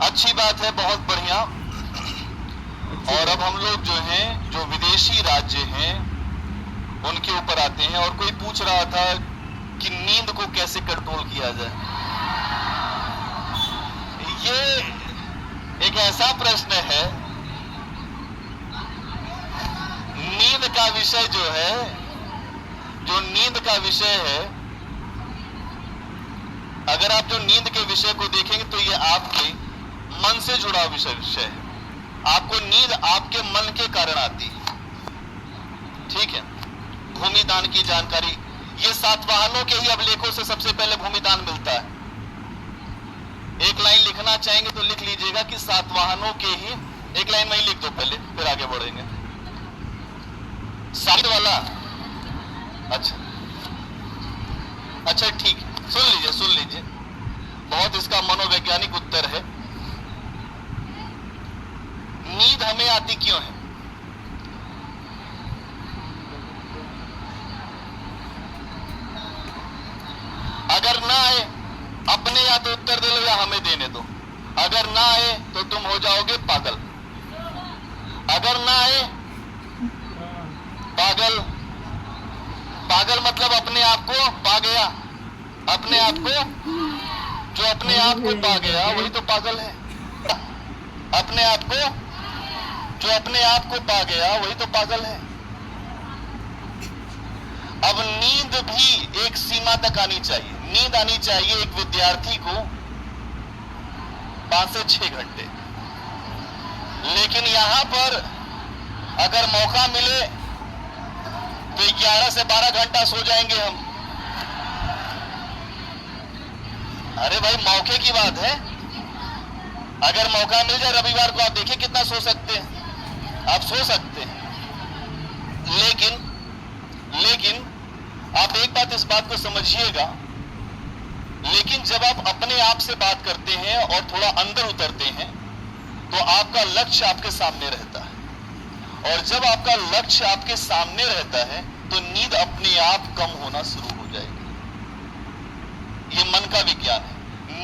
अच्छी बात है, बहुत बढ़िया। और अब हम लोग जो हैं, जो विदेशी राज्य हैं, उनके ऊपर आते हैं। और कोई पूछ रहा था कि नींद को कैसे कंट्रोल किया जाए। ये एक ऐसा प्रश्न है, नींद का विषय जो है, जो नींद का विषय है, अगर आप जो नींद के विषय को देखेंगे तो ये आपके मन से जुड़ा विषय है। आपको नींद आपके मन के कारण आती है, ठीक है। भूमिदान की जानकारी, ये सातवाहनों के ही अभिलेखों से सबसे पहले भूमिदान मिलता है। एक लाइन लिखना चाहेंगे तो लिख लीजिएगा कि सातवाहनों के ही, एक लाइन वही लिख दो पहले, फिर आगे बढ़ेंगे। साइड वाला, अच्छा ठीक है, सुन लीजिए, बहुत इसका मनोवैज्ञानिक उत्तर है। नींद हमें आती क्यों है? अगर ना आए, अपने या तो उत्तर दे लो या हमें देने दो। अगर ना आए तो तुम हो जाओगे पागल। अगर ना आए, पागल मतलब अपने आप को पा गया। अपने आप को, जो अपने आप को पा गया वही तो पागल है। अपने आप को, जो अपने आप को पा गया वही तो पागल है। अब नींद भी एक सीमा तक आनी चाहिए। नींद आनी चाहिए एक विद्यार्थी को 5 से 6 घंटे। लेकिन यहां पर अगर मौका मिले तो 11 से 12 घंटा सो जाएंगे हम। अरे भाई, मौके की बात है। अगर मौका मिल जाए रविवार को, आप देखिए कितना सो सकते हैं। आप सो सकते हैं, लेकिन आप एक बात, इस बात को समझिएगा, लेकिन जब आप अपने आप से बात करते हैं और थोड़ा अंदर उतरते हैं तो आपका लक्ष्य आपके सामने रहता है। और जब आपका लक्ष्य आपके सामने रहता है तो नींद अपने आप कम होना शुरू हो जाएगी। ये मन का विज्ञान है।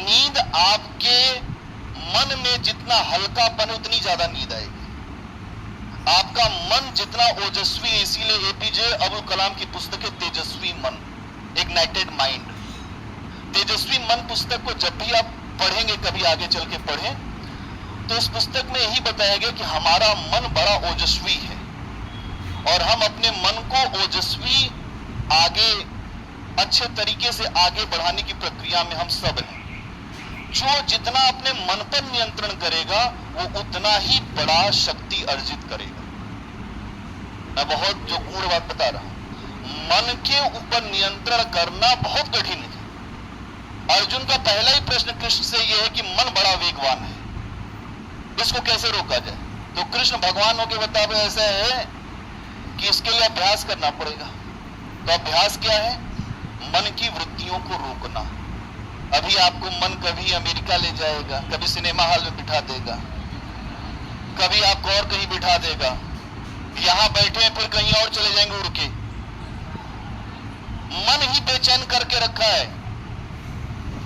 नींद आपके मन में जितना हल्कापन, उतनी ज्यादा नींद आएगी। आपका मन जितना ओजस्वी, इसीलिए एपीजे अब्दुल कलाम की पुस्तक है तेजस्वी मन, इग्नाइटेड माइंड। तेजस्वी मन पुस्तक को जब भी आप पढ़ेंगे, कभी आगे चल के पढ़ें, तो इस पुस्तक में यही बताया गया कि हमारा मन बड़ा ओजस्वी है और हम अपने मन को ओजस्वी, आगे अच्छे तरीके से आगे बढ़ाने की प्रक्रिया में हम सब हैं। जो जितना अपने मन पर नियंत्रण करेगा वो उतना ही बड़ा शक्ति अर्जित करेगा। मैं बहुत जो गूढ़ बात बता रहा हूं, मन के ऊपर नियंत्रण करना बहुत कठिन है। अर्जुन का पहला ही प्रश्न कृष्ण से यह है कि मन बड़ा वेगवान है, इसको कैसे रोका जाए? तो कृष्ण भगवान होके बतावे ऐसा है कि इसके लिए अभ्यास करना पड़ेगा। तो अभ्यास क्या है? मन की वृत्तियों को रोकना। अभी आपको मन कभी अमेरिका ले जाएगा, कभी सिनेमा हॉल में बिठा देगा, कभी आपको और कहीं बिठा देगा, यहां बैठे हैं फिर कहीं और चले जाएंगे उड़ के। मन ही बेचैन करके रखा है।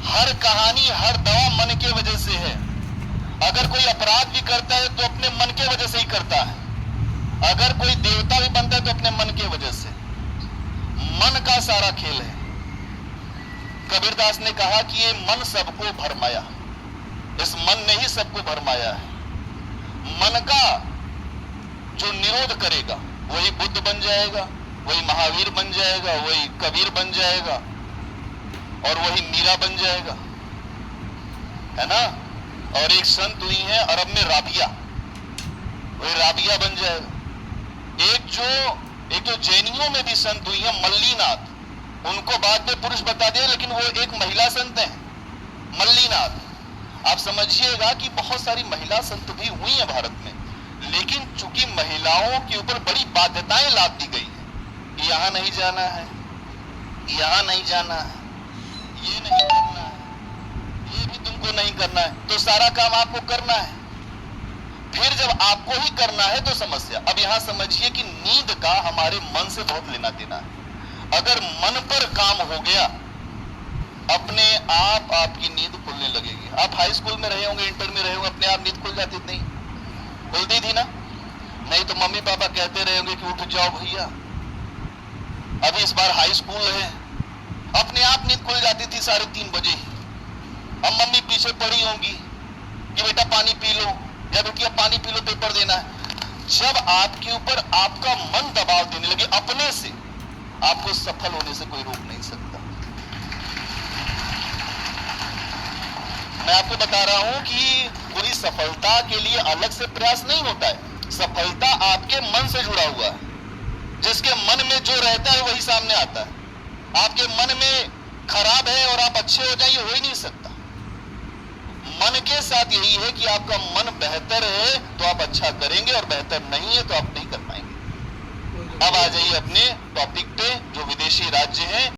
हर कहानी, हर दवा मन के वजह से है। अगर कोई अपराध भी करता है तो अपने मन के वजह से ही करता है। अगर कोई देवता भी बनता है तो अपने मन के वजह से। मन का सारा खेल है। कबीरदास ने कहा कि ये मन सबको भरमाया, इस मन ने ही सबको भरमाया है। मन का जो निरोध करेगा वही बुद्ध बन जाएगा, वही महावीर बन जाएगा, वही कबीर बन जाएगा और वही मीरा बन जाएगा, है ना। और एक संत हुई है अरब में, राबिया, वही राबिया बन जाएगा। एक जो जैनियों में भी संत हुई है मल्लीनाथ, उनको बाद में पुरुष बता दिया, लेकिन वो एक महिला संत है, मल्लीनाथ। आप समझिएगा कि बहुत सारी महिला संत भी हुई है भारत में, लेकिन चूंकि महिलाओं के ऊपर बड़ी बाध्यताएं लाद दी गई है कि यहां नहीं जाना है, यहां नहीं जाना है, ये नहीं करना है, ये भी तुमको नहीं करना है, तो सारा काम आपको करना है। फिर जब आपको ही करना है तो समस्या। अब यहां समझिए कि नींद का हमारे मन से बहुत लेना देना है। अगर मन पर काम हो गया, अपने आप आपकी नींद खुलने लगेगी। आप हाई स्कूल में रहे होंगे, इंटर में रहे होंगे, अपने आप नींद खुल जाती नहीं? खुलती थी ना? नहीं तो मम्मी पापा कहते रहे होंगे कि उठ जाओ भैया। अभी इस बार हाई स्कूल है, अपने आप नींद खुल जाती थी 3:30 बजे ही। अब मम्मी पीछे पड़ी होंगी कि बेटा पानी पी लो, या बेटिया पानी पी लो, पेपर देना है। जब आपके ऊपर आपका मन दबाव देने लगे अपने से, आपको सफल होने से कोई रोक नहीं सकता। मैं आपको बता रहा हूं कि पूरी सफलता के लिए अलग से प्रयास नहीं होता है। सफलता आपके मन से जुड़ा हुआ है। जिसके मन में जो रहता है वही सामने आता है। आपके मन में खराब है और आप अच्छे हो जाइए, हो ही नहीं सकता। मन के साथ यही है कि आपका मन बेहतर है तो आप अच्छा करेंगे, और बेहतर नहीं है तो आप नहीं कर पाएंगे। अब आ जाइए अपने टॉपिक पे, जो विदेशी राज्य हैं।